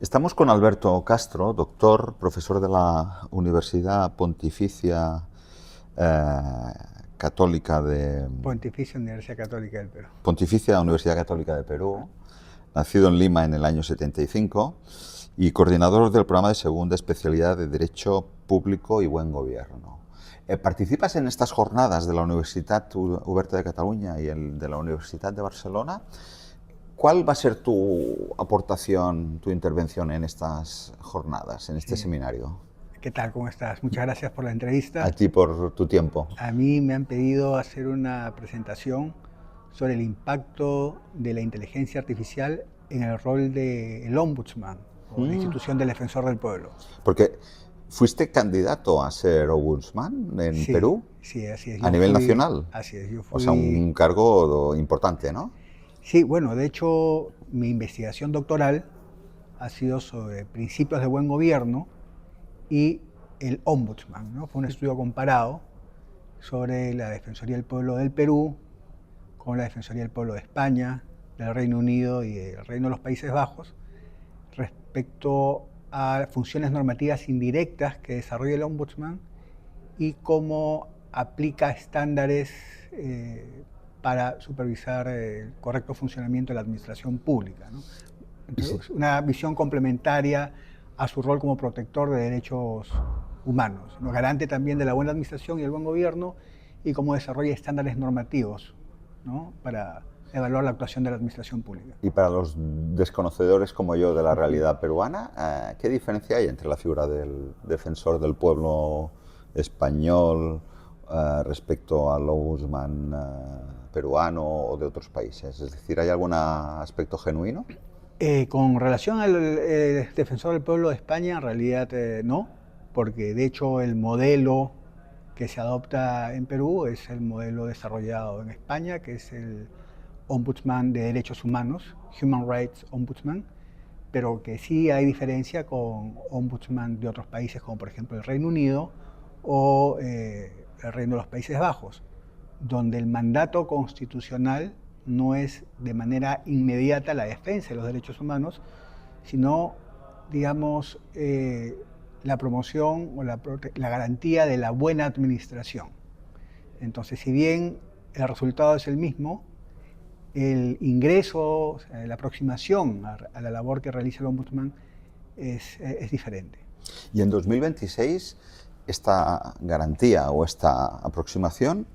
Estamos con Alberto Castro, doctor, profesor de la Universidad Pontificia eh, Católica de Pontificia Universidad Católica del Perú. Pontificia Universidad Católica de Perú, nacido en Lima en el año 75 y coordinador del programa de segunda especialidad de Derecho Público y Buen Gobierno. ¿Participas en estas jornadas de la Universitat Oberta de Cataluña y de la Universidad de Barcelona? ¿Cuál va a ser tu aportación, tu intervención en estas jornadas, en este Sí. seminario? ¿Qué tal? ¿Cómo estás? Muchas gracias por la A entrevista. ti por tu tiempo. A mí me han pedido hacer una presentación sobre el impacto de la inteligencia artificial en el rol del ombudsman o la institución del defensor del pueblo. Porque fuiste candidato a ser ombudsman en Sí, Perú sí, así es. a nivel nacional. Así es, yo O sea, fui. un cargo importante, ¿no? Sí, bueno, de hecho, mi investigación doctoral ha sido sobre principios de buen gobierno y el ombudsman, ¿no? Fue un estudio comparado sobre la Defensoría del Pueblo del Perú con la Defensoría del Pueblo de España, del Reino Unido y del Reino de los Países Bajos respecto a funciones normativas indirectas que desarrolla el ombudsman y cómo aplica estándares para supervisar el correcto funcionamiento de la administración pública, ¿no? Entonces, una visión complementaria a su rol como protector de derechos humanos, ¿no? Garante también de la buena administración y el buen gobierno, y cómo desarrolla estándares normativos, ¿no? Para evaluar la actuación de la administración pública. Y para los desconocedores como yo de la realidad peruana, ¿qué diferencia hay entre la figura del defensor del pueblo español respecto al ombudsman peruano o de otros países? Es decir, ¿hay algún aspecto genuino? Con relación al defensor del pueblo de España, en realidad no, porque de hecho el modelo que se adopta en Perú es el modelo desarrollado en España, que es el Ombudsman de Derechos Humanos, Human Rights Ombudsman, pero que sí hay diferencia con ombudsman de otros países, como por ejemplo el Reino Unido o el Reino de los Países Bajos, donde el mandato constitucional no es de manera inmediata la defensa de los derechos humanos, sino, digamos, la promoción o la garantía de la buena administración. Entonces, si bien el resultado es el mismo, el ingreso, la aproximación a la labor que realiza el ombudsman es diferente. Y en 2026, esta garantía o esta aproximación,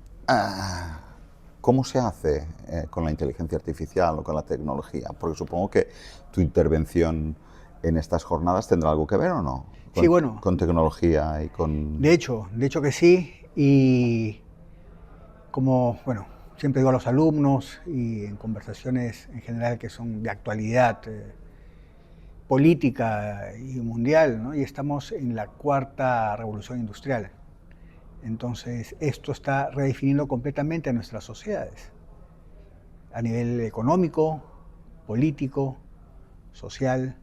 ¿cómo se hace con la inteligencia artificial o con la tecnología? Porque supongo que tu intervención en estas jornadas tendrá algo que ver o no Sí, bueno, con tecnología y con... de hecho que sí, y como, bueno, siempre digo a los alumnos y en conversaciones en general que son de actualidad política y mundial, ¿no? Y estamos en la cuarta revolución industrial. Entonces, esto está redefiniendo completamente a nuestras sociedades, a nivel económico, político, social,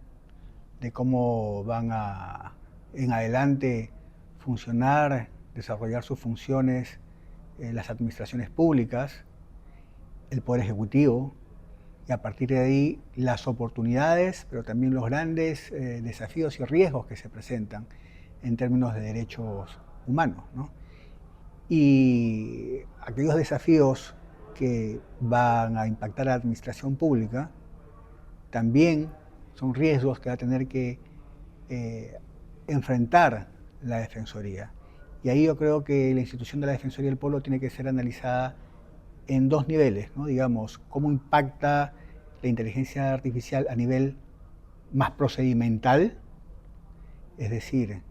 de cómo van a en adelante funcionar, desarrollar sus funciones las administraciones públicas, el Poder Ejecutivo, y a partir de ahí las oportunidades, pero también los grandes desafíos y riesgos que se presentan en términos de derechos humanos, ¿no? Y aquellos desafíos que van a impactar a la administración pública también son riesgos que va a tener que enfrentar la Defensoría. Y ahí yo creo que la institución de la Defensoría del Pueblo tiene que ser analizada en dos niveles, ¿no? Digamos, cómo impacta la inteligencia artificial a nivel más procedimental, es decir,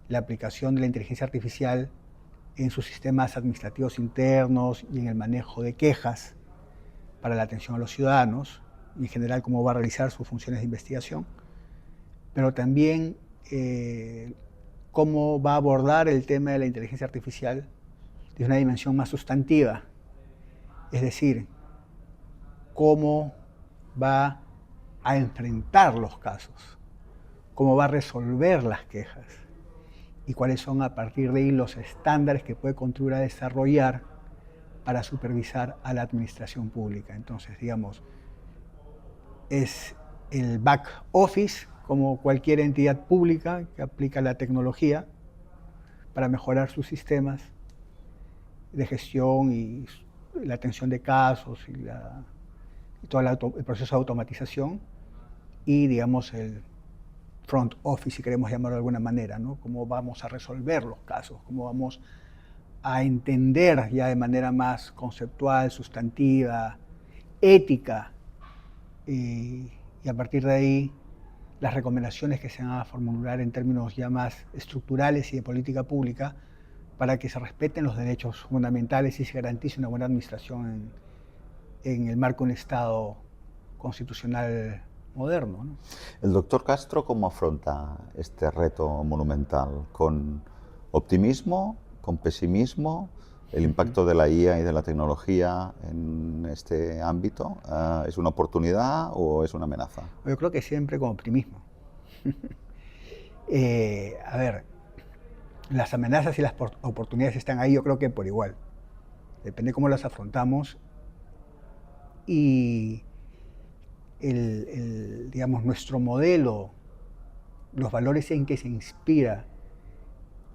la aplicación de la inteligencia artificial en sus sistemas administrativos internos y en el manejo de quejas para la atención a los ciudadanos, y en general cómo va a realizar sus funciones de investigación, pero también cómo va a abordar el tema de la inteligencia artificial desde una dimensión más sustantiva, es decir, cómo va a enfrentar los casos, cómo va a resolver las quejas y cuáles son a partir de ahí los estándares que puede contribuir a desarrollar para supervisar a la administración pública. Entonces, digamos, es el back office como cualquier entidad pública que aplica la tecnología para mejorar sus sistemas de gestión y la atención de casos y todo el proceso de automatización y, digamos, el front office, si queremos llamarlo de alguna manera, ¿no? Cómo vamos a resolver los casos, cómo vamos a entender ya de manera más conceptual, sustantiva, ética, y a partir de ahí las recomendaciones que se van a formular en términos ya más estructurales y de política pública para que se respeten los derechos fundamentales y se garantice una buena administración en el marco de un Estado constitucional moderno, ¿no? ¿El doctor Castro cómo afronta este reto monumental? ¿Con optimismo? ¿Con pesimismo? ¿El impacto de la IA y de la tecnología en este ámbito es una oportunidad o es una amenaza? Yo creo que siempre con optimismo. A ver, las amenazas y las oportunidades están ahí, yo creo que por igual. Depende cómo las afrontamos y digamos, nuestro modelo, los valores en que se inspira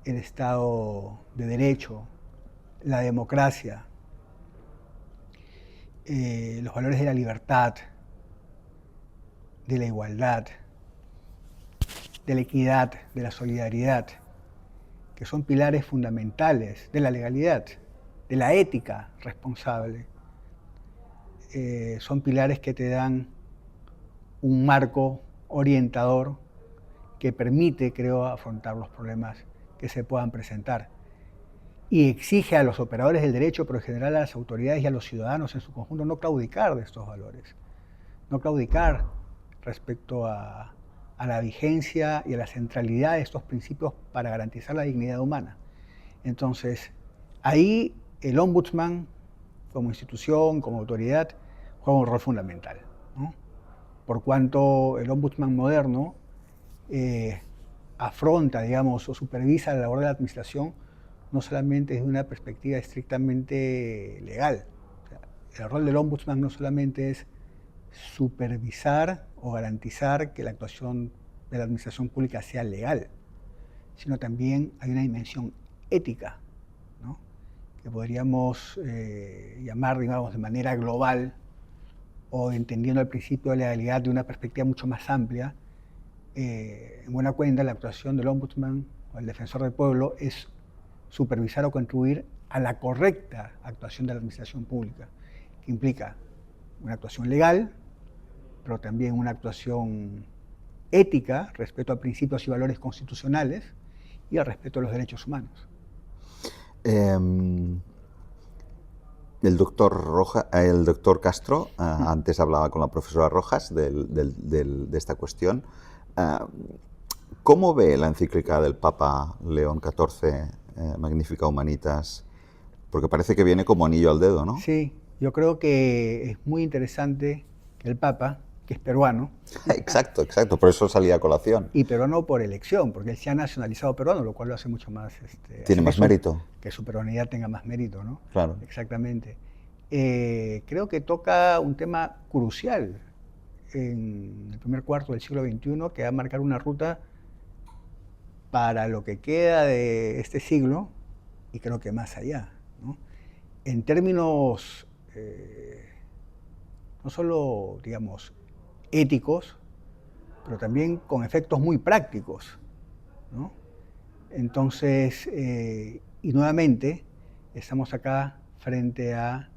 el Estado de Derecho, la democracia, los valores de la libertad, de la igualdad, de la equidad, de la solidaridad, que son pilares fundamentales de la legalidad, de la ética responsable. Son pilares que te dan un marco orientador que permite, creo, afrontar los problemas que se puedan presentar. Y exige a los operadores del derecho, pero en general a las autoridades y a los ciudadanos en su conjunto, no claudicar de estos valores, no claudicar respecto a la vigencia y a la centralidad de estos principios para garantizar la dignidad humana. Entonces, ahí el ombudsman, como institución, como autoridad, juega un rol fundamental, ¿no? Por cuanto el ombudsman moderno afronta, digamos, o supervisa la labor de la administración no solamente desde una perspectiva estrictamente legal. O sea, el rol del ombudsman no solamente es supervisar o garantizar que la actuación de la administración pública sea legal, sino también hay una dimensión ética, ¿no? Que podríamos llamar, digamos, de manera global o entendiendo el principio de legalidad de una perspectiva mucho más amplia. En buena cuenta, la actuación del ombudsman o el defensor del pueblo es supervisar o contribuir a la correcta actuación de la administración pública, que implica una actuación legal, pero también una actuación ética, respeto a principios y valores constitucionales y al respeto a los derechos humanos. El doctor Castro, antes hablaba con la profesora Rojas de esta cuestión. ¿Cómo ve la encíclica del Papa León XIV, Magnificat Humanitas? Porque parece que viene como anillo al dedo, ¿no? Sí, yo creo que es muy interesante que el Papa, que es peruano. Exacto, por eso salía a colación. Y peruano por elección, porque él se ha nacionalizado peruano, lo cual lo hace mucho más... Tiene más mérito. Que su peruanidad tenga más mérito, ¿no? Claro. Exactamente. Creo que toca un tema crucial en el primer cuarto del siglo XXI, que va a marcar una ruta para lo que queda de este siglo, y creo que más allá, ¿no? En términos no solo, digamos, éticos, pero también con efectos muy prácticos, ¿no? Entonces, y nuevamente, estamos acá frente a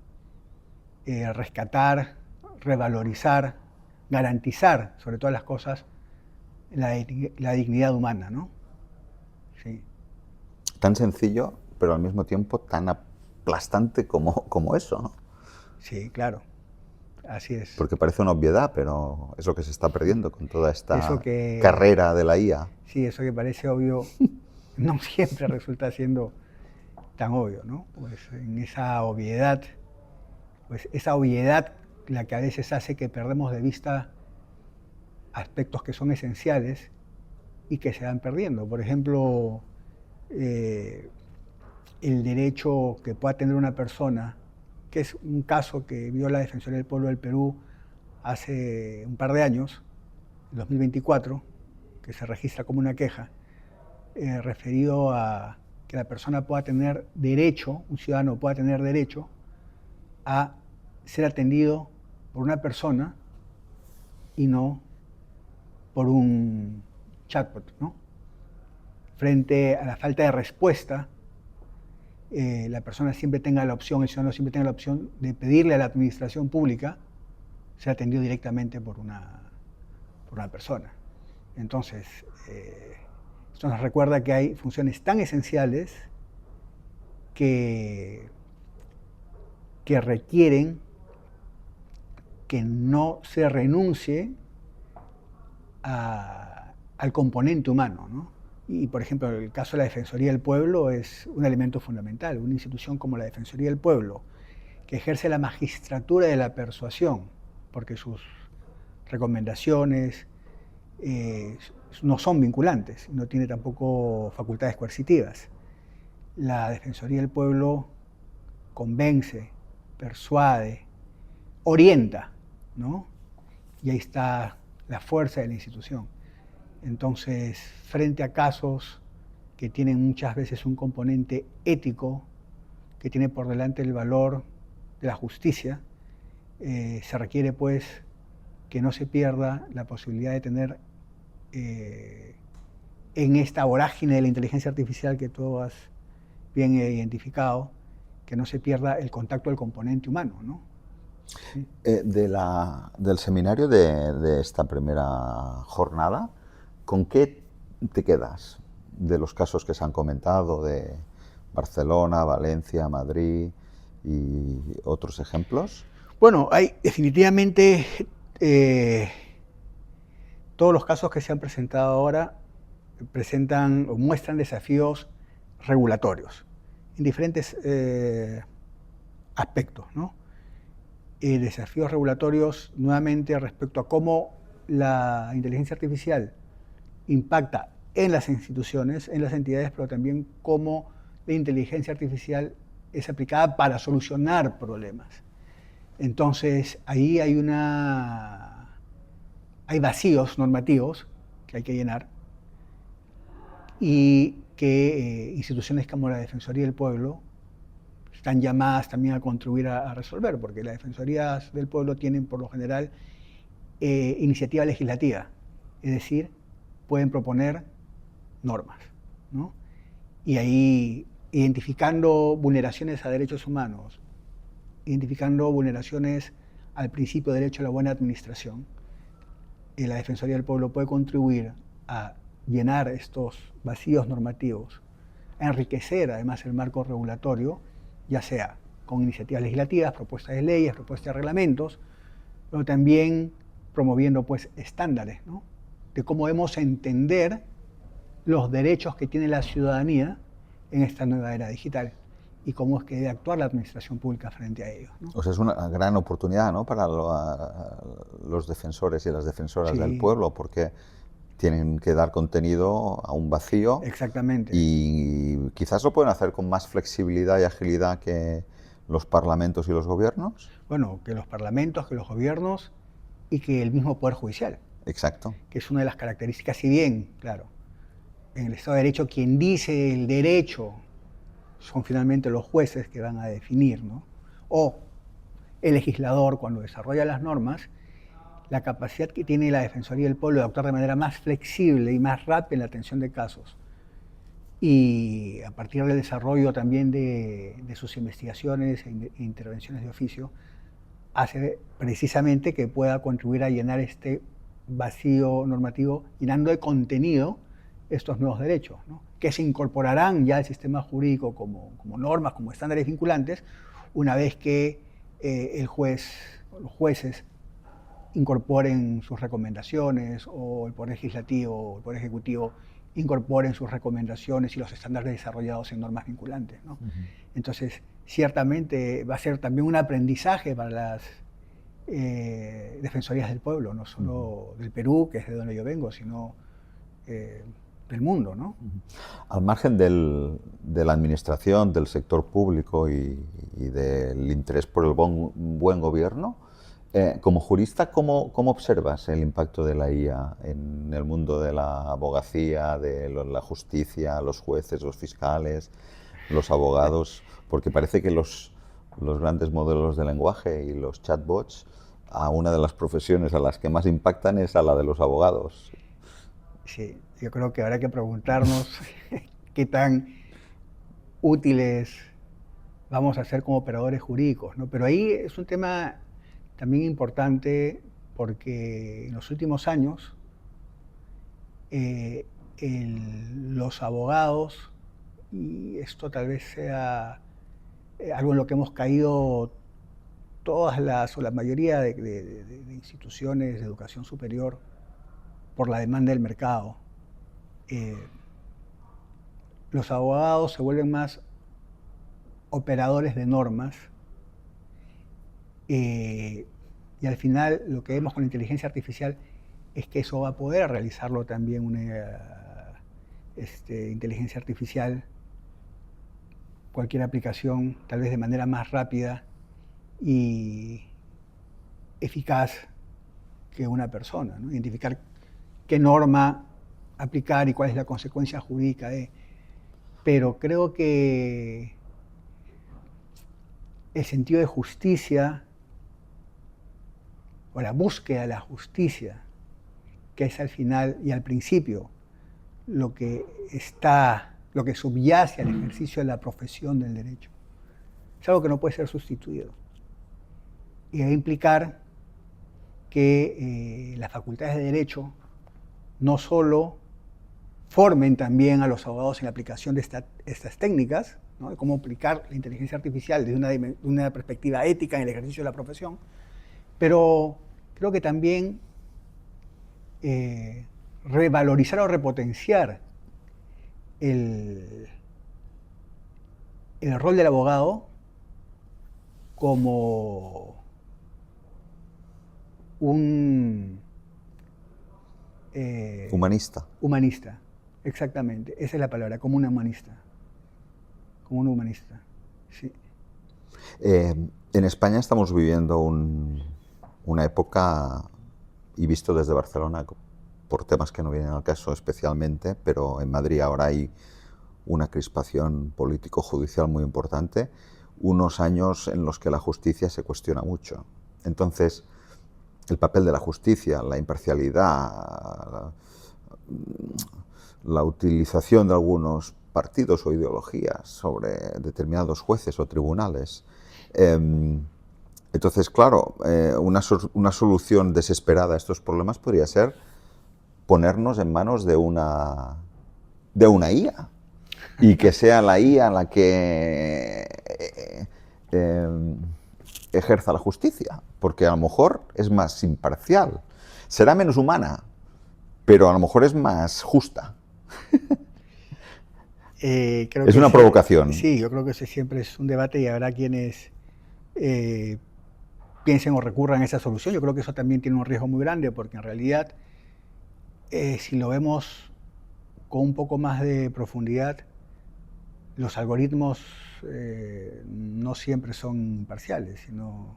rescatar, revalorizar, garantizar, sobre todas las cosas, la dignidad humana, ¿no? Sí. Tan sencillo, pero al mismo tiempo tan aplastante como eso, ¿no? Sí, claro. Así es. Porque parece una obviedad, pero es lo que se está perdiendo con toda esta carrera de la IA. Sí, eso que parece obvio no siempre resulta siendo tan obvio, ¿no? Pues en esa obviedad, la que a veces hace que perdemos de vista aspectos que son esenciales y que se van perdiendo. Por ejemplo, el derecho que pueda tener una persona, que es un caso que vio la Defensoría del Pueblo del Perú hace un par de años, en 2024, que se registra como una queja, referido a que la persona pueda tener derecho, un ciudadano pueda tener derecho a ser atendido por una persona y no por un chatbot, ¿no? Frente a la falta de respuesta, la persona siempre tenga la opción, el ciudadano siempre tenga la opción de pedirle a la administración pública ser atendido directamente por una persona. Entonces, esto nos recuerda que hay funciones tan esenciales que requieren que no se renuncie al componente humano, ¿no? Y, por ejemplo, el caso de la Defensoría del Pueblo es un elemento fundamental. Una institución como la Defensoría del Pueblo, que ejerce la magistratura de la persuasión, porque sus recomendaciones no son vinculantes, no tiene tampoco facultades coercitivas. La Defensoría del Pueblo convence, persuade, orienta, ¿no? Y ahí está la fuerza de la institución. Entonces, frente a casos que tienen muchas veces un componente ético, que tiene por delante el valor de la justicia, se requiere pues que no se pierda la posibilidad de tener en esta vorágine de la inteligencia artificial que tú has bien identificado, que no se pierda el contacto del componente humano, ¿no? Sí. Del seminario de esta primera jornada, ¿con qué te quedas de los casos que se han comentado de Barcelona, Valencia, Madrid y otros ejemplos? Bueno, hay definitivamente todos los casos que se han presentado ahora presentan o muestran desafíos regulatorios en diferentes aspectos, ¿no? Desafíos regulatorios nuevamente respecto a cómo la inteligencia artificial impacta en las instituciones, en las entidades, pero también cómo la inteligencia artificial es aplicada para solucionar problemas. Entonces, ahí hay vacíos normativos que hay que llenar y que instituciones como la Defensoría del Pueblo están llamadas también a contribuir a resolver, porque las Defensorías del Pueblo tienen por lo general iniciativa legislativa, es decir, pueden proponer normas, ¿no? Y ahí, identificando vulneraciones a derechos humanos, identificando vulneraciones al principio de derecho a la buena administración, la Defensoría del Pueblo puede contribuir a llenar estos vacíos normativos, a enriquecer además el marco regulatorio, ya sea con iniciativas legislativas, propuestas de leyes, propuestas de reglamentos, pero también promoviendo pues estándares, ¿no? De cómo debemos entender los derechos que tiene la ciudadanía en esta nueva era digital y cómo es que debe actuar la administración pública frente a ellos, ¿no? O sea, es una gran oportunidad, ¿no?, para los defensores y las defensoras del pueblo, porque tienen que dar contenido a un vacío. Exactamente. Y quizás lo pueden hacer con más flexibilidad y agilidad que los parlamentos y los gobiernos. Bueno, que los parlamentos, que los gobiernos y que el mismo Poder Judicial. Exacto. Que es una de las características, si bien, claro, en el Estado de Derecho quien dice el derecho son finalmente los jueces que van a definir, ¿no? O el legislador cuando desarrolla las normas, la capacidad que tiene la Defensoría del Pueblo de actuar de manera más flexible y más rápida en la atención de casos. Y a partir del desarrollo también de sus investigaciones e intervenciones de oficio, hace precisamente que pueda contribuir a llenar este vacío normativo, llenando de contenido estos nuevos derechos, ¿no? Que se incorporarán ya al sistema jurídico como normas, como estándares vinculantes, una vez que los jueces incorporen sus recomendaciones, o el Poder Legislativo o el Poder Ejecutivo incorporen sus recomendaciones y los estándares desarrollados en normas vinculantes, ¿no? Entonces, ciertamente va a ser también un aprendizaje para las defensorías del pueblo, no solo del Perú, que es de donde yo vengo, sino del mundo, ¿no? Al margen de la administración, del sector público y del interés por el buen gobierno, Como jurista, ¿cómo observas el impacto de la IA en el mundo de la abogacía, de la justicia, los jueces, los fiscales, los abogados? Porque parece que los grandes modelos de lenguaje y los chatbots, a una de las profesiones a las que más impactan es a la de los abogados. Sí, yo creo que habrá que preguntarnos qué tan útiles vamos a ser como operadores jurídicos, ¿no? Pero ahí es un tema también importante porque en los últimos años eh, los abogados, y esto tal vez sea algo en lo que hemos caído todas las o la mayoría de instituciones de educación superior por la demanda del mercado. Eh, los abogados se vuelven más operadores de normas y al final lo que vemos con la inteligencia artificial es que eso va a poder realizarlo también una inteligencia artificial, cualquier aplicación, tal vez de manera más rápida y eficaz que una persona, ¿no? Identificar qué norma aplicar y cuál es la consecuencia jurídica de. Pero creo que el sentido de justicia o la búsqueda de la justicia, que es al final y al principio lo que lo que subyace al ejercicio de la profesión del derecho, es algo que no puede ser sustituido. Y debe implicar que las facultades de derecho no solo formen también a los abogados en la aplicación de estas técnicas, ¿no? De cómo aplicar la inteligencia artificial desde una perspectiva ética en el ejercicio de la profesión, pero creo que también revalorizar o repotenciar el, el rol del abogado como un Humanista. humanista, exactamente, esa es la palabra, como un humanista, sí. En España estamos viviendo una época, y visto desde Barcelona, por temas que no vienen al caso especialmente, pero en Madrid ahora hay una crispación político-judicial muy importante, unos años en los que la justicia se cuestiona mucho. Entonces, el papel de la justicia, la imparcialidad, la utilización de algunos partidos o ideologías sobre determinados jueces o tribunales. Entonces, claro, una solución desesperada a estos problemas podría ser ponernos en manos de una IA y que sea la IA la que ejerza la justicia, porque a lo mejor es más imparcial, será menos humana, pero a lo mejor es más justa. Creo Es que una provocación. sí, yo creo que ese siempre es un debate y habrá quienes piensen o recurran a esa solución. Yo creo que eso también tiene un riesgo muy grande porque en realidad, si lo vemos con un poco más de profundidad, los algoritmos no siempre son imparciales, sino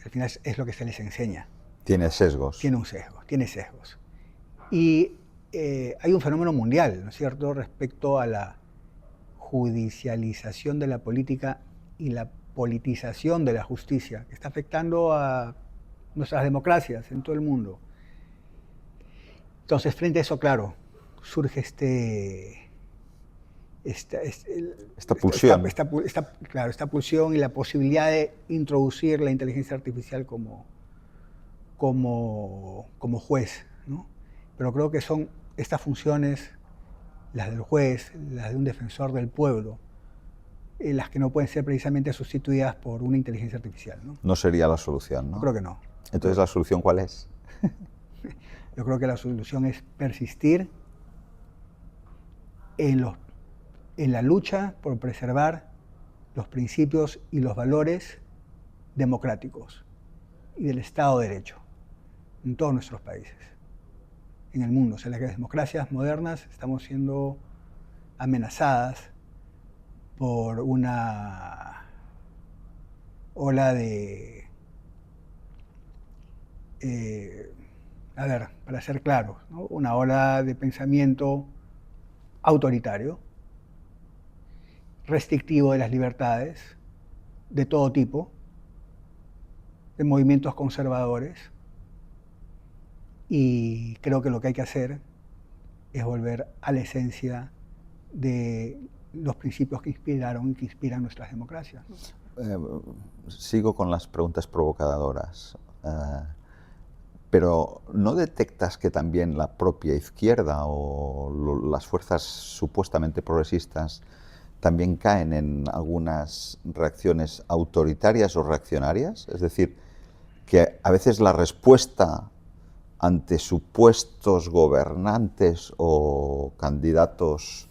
al final es lo que se les enseña. Tiene sesgos. Tiene sesgos. Y hay un fenómeno mundial, ¿no es cierto?, respecto a la judicialización de la política y la politización de la justicia, que está afectando a nuestras democracias en todo el mundo. Entonces, frente a eso, claro, surge esta pulsión. Esta pulsión y la posibilidad de introducir la inteligencia artificial como juez, ¿no? Pero creo que son estas funciones, las del juez, las de un defensor del pueblo, las que no pueden ser precisamente sustituidas por una inteligencia artificial, ¿no? No sería la solución, ¿no? Yo creo que no. Entonces, ¿la solución cuál es? Yo creo que la solución es persistir en la lucha por preservar los principios y los valores democráticos y del Estado de Derecho en todos nuestros países, en el mundo. O sea, las democracias modernas estamos siendo amenazadas por una ola de a ver, para ser claros, ¿no? Una ola de pensamiento autoritario, restrictivo de las libertades, de todo tipo, de movimientos conservadores, y creo que lo que hay que hacer es volver a la esencia de los principios que inspiraron y que inspiran nuestras democracias, ¿no? Sigo con las preguntas provocadoras, pero ¿no detectas que también la propia izquierda o las fuerzas supuestamente progresistas también caen en algunas reacciones autoritarias o reaccionarias? Es decir, que a veces la respuesta ante supuestos gobernantes o candidatos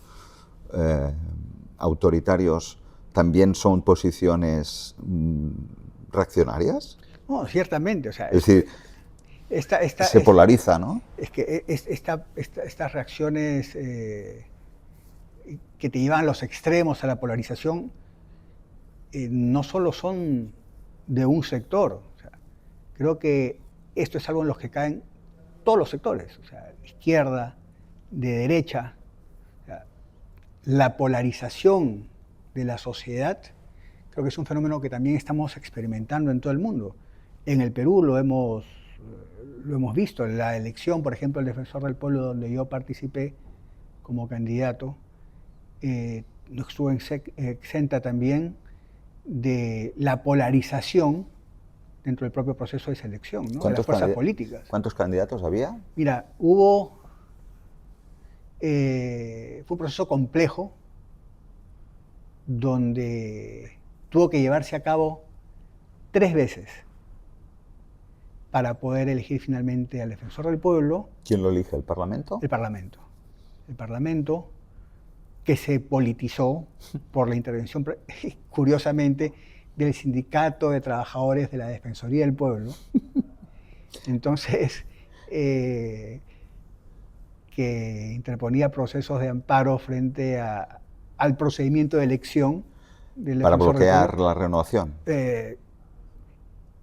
autoritarios también son posiciones reaccionarias. No, ciertamente, o sea, Es decir, se polariza, ¿no? Es que estas reacciones que te llevan a los extremos, a la polarización, no solo son de un sector. O sea, creo que esto es algo en lo que caen todos los sectores, o sea, izquierda, de derecha. O sea, la polarización de la sociedad creo que es un fenómeno que también estamos experimentando en todo el mundo. En el Perú lo hemos visto. En la elección, por ejemplo, el Defensor del Pueblo, donde yo participé como candidato, no estuvo exenta también de la polarización dentro del propio proceso de selección, ¿no? De las fuerzas políticas. ¿Cuántos candidatos había? Mira, fue un proceso complejo donde tuvo que llevarse a cabo 3 veces para poder elegir finalmente al Defensor del Pueblo. ¿Quién lo elige? ¿El Parlamento? El Parlamento. El Parlamento, que se politizó por la intervención, curiosamente, del Sindicato de Trabajadores de la Defensoría del Pueblo. Entonces, que interponía procesos de amparo frente al procedimiento de elección del para Defensor bloquear del Pueblo. La renovación.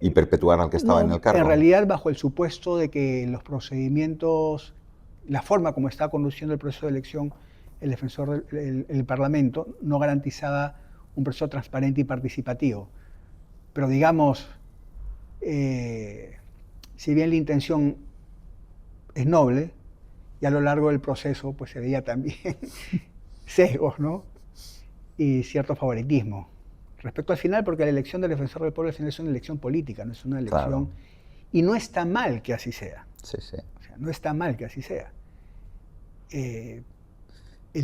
Y perpetuar al que estaba en el cargo. En realidad, bajo el supuesto de que los procedimientos, la forma como está conduciendo el proceso de elección el defensor del Parlamento, no garantizaba un proceso transparente y participativo. Pero digamos, si bien la intención es noble, y a lo largo del proceso pues se veía también sesgos, ¿no? Y cierto favoritismo. Respecto al final, porque la elección del Defensor del Pueblo al final es una elección política, no es una elección... Claro. Y no está mal que así sea. Sí, sí. O sea, no está mal que así sea. El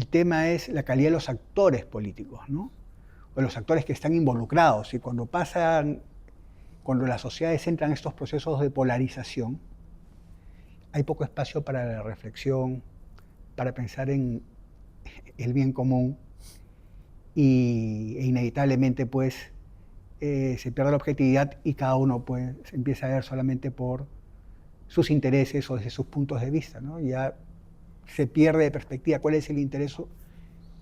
tema es la calidad de los actores políticos, ¿no? O los actores que están involucrados. Y cuando las sociedades entran en estos procesos de polarización, hay poco espacio para la reflexión, para pensar en el bien común, e inevitablemente pues se pierde la objetividad y cada uno pues se empieza a ver solamente por sus intereses o desde sus puntos de vista, ¿no? Ya se pierde de perspectiva cuál es el interés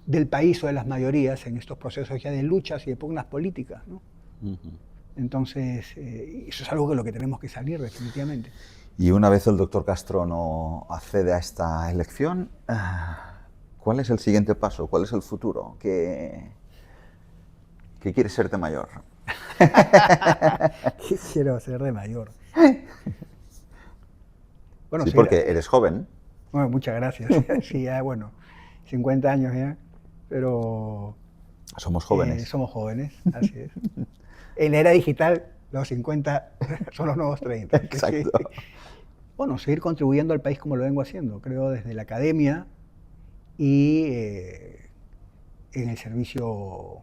del país o de las mayorías en estos procesos ya de luchas y de pugnas políticas, ¿no? Entonces, eso es algo de lo que tenemos que salir definitivamente. Y una vez el doctor Castro no accede a esta elección, ¿cuál es el siguiente paso? ¿Cuál es el futuro? ¿Qué quieres ser de mayor? ¿Qué quiero ser de mayor? Bueno, sí, porque eres joven. Bueno, muchas gracias. Sí, ya, bueno, 50 años ya, pero... Somos jóvenes. Somos jóvenes, así es. En la era digital, los 50 son los nuevos 30. Exacto. Bueno, seguir contribuyendo al país como lo vengo haciendo, creo, desde la academia y en el servicio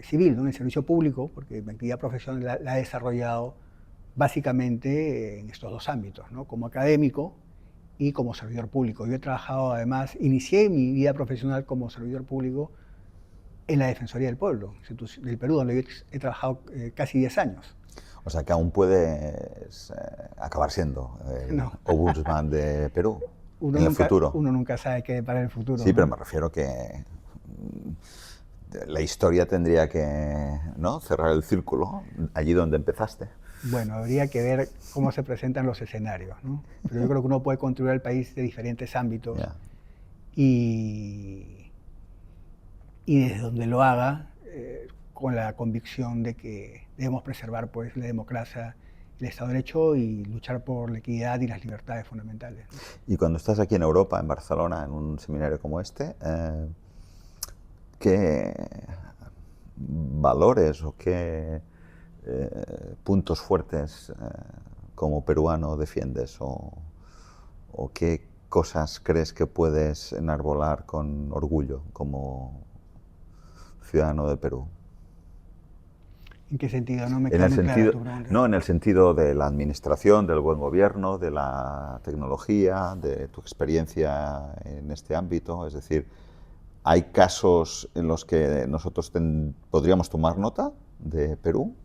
civil, ¿no? En el servicio público, porque mi actividad profesional la he desarrollado básicamente en estos 2 ámbitos, ¿no? Como académico y como servidor público. Yo he trabajado además, inicié mi vida profesional como servidor público en la Defensoría del Pueblo, del Perú, donde yo he trabajado casi 10 años. O sea que aún puedes acabar siendo el ombudsman de Perú en el futuro. Uno nunca sabe qué para el futuro. Sí, ¿no? Pero me refiero que la historia tendría que, ¿no?, cerrar el círculo allí donde empezaste. Bueno, habría que ver cómo se presentan los escenarios, ¿no? Pero yo creo que uno puede contribuir al país de diferentes ámbitos Ya. y, y desde donde lo haga, con la convicción de que debemos preservar pues, la democracia, el Estado de Derecho y luchar por la equidad y las libertades fundamentales, ¿no? Y cuando estás aquí en Europa, en Barcelona, en un seminario como este, ¿qué valores o qué puntos fuertes como peruano defiendes o qué cosas crees que puedes enarbolar con orgullo como ciudadano de Perú? ¿En qué sentido? No me En queda el muy clara sentido, tu pregunta. no, en el sentido de la administración, del buen gobierno, de la tecnología, de tu experiencia en este ámbito. Es decir, ¿hay casos en los que nosotros podríamos tomar nota de Perú?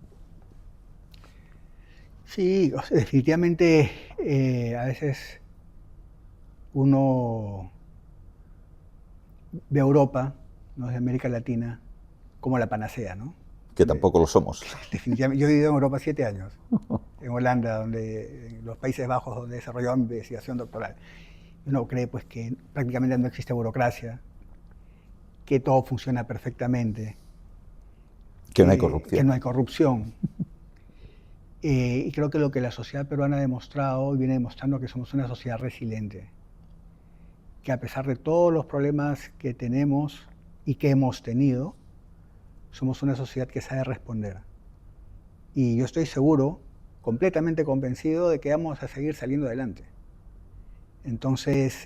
Sí, o sea, definitivamente a veces uno ve a Europa, ¿no? De América Latina, como la panacea, ¿no? Que tampoco lo somos. Definitivamente, yo he vivido en Europa 7 años, en Holanda, en los Países Bajos, donde he desarrollado investigación doctoral. Uno cree pues, que prácticamente no existe burocracia, que todo funciona perfectamente, Que no hay que corrupción. no hay corrupción. Y creo que lo que la sociedad peruana ha demostrado y viene demostrando que somos una sociedad resiliente, que a pesar de todos los problemas que tenemos y que hemos tenido, somos una sociedad que sabe responder. Y yo estoy seguro, completamente convencido de que vamos a seguir saliendo adelante. Entonces,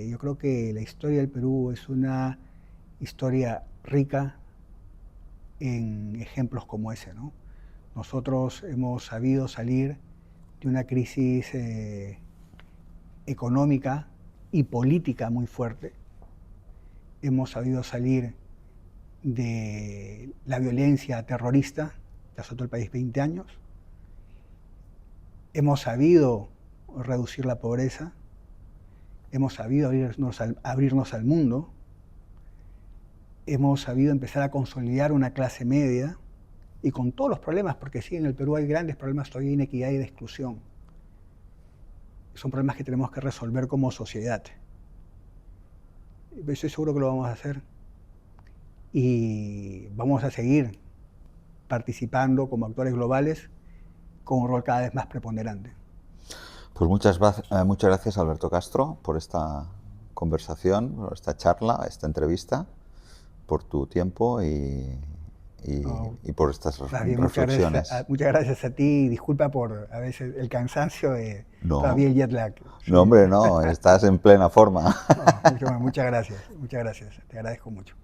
yo creo que la historia del Perú es una historia rica en ejemplos como ese, ¿no? Nosotros hemos sabido salir de una crisis económica y política muy fuerte. Hemos sabido salir de la violencia terrorista que azotó el país 20 años. Hemos sabido reducir la pobreza. Hemos sabido abrirnos al mundo. Hemos sabido empezar a consolidar una clase media y con todos los problemas, porque sí, en el Perú hay grandes problemas todavía de inequidad y de exclusión. Son problemas que tenemos que resolver como sociedad. Estoy seguro que lo vamos a hacer y vamos a seguir participando como actores globales con un rol cada vez más preponderante. Pues muchas gracias, Alberto Castro, por esta conversación, por esta charla, esta entrevista, por tu tiempo No, y por estas bien, reflexiones. muchas gracias a ti. Disculpa por a veces el cansancio de No, todavía el jet lag. no, hombre, no, estás en plena forma. No, muchas gracias, te agradezco mucho.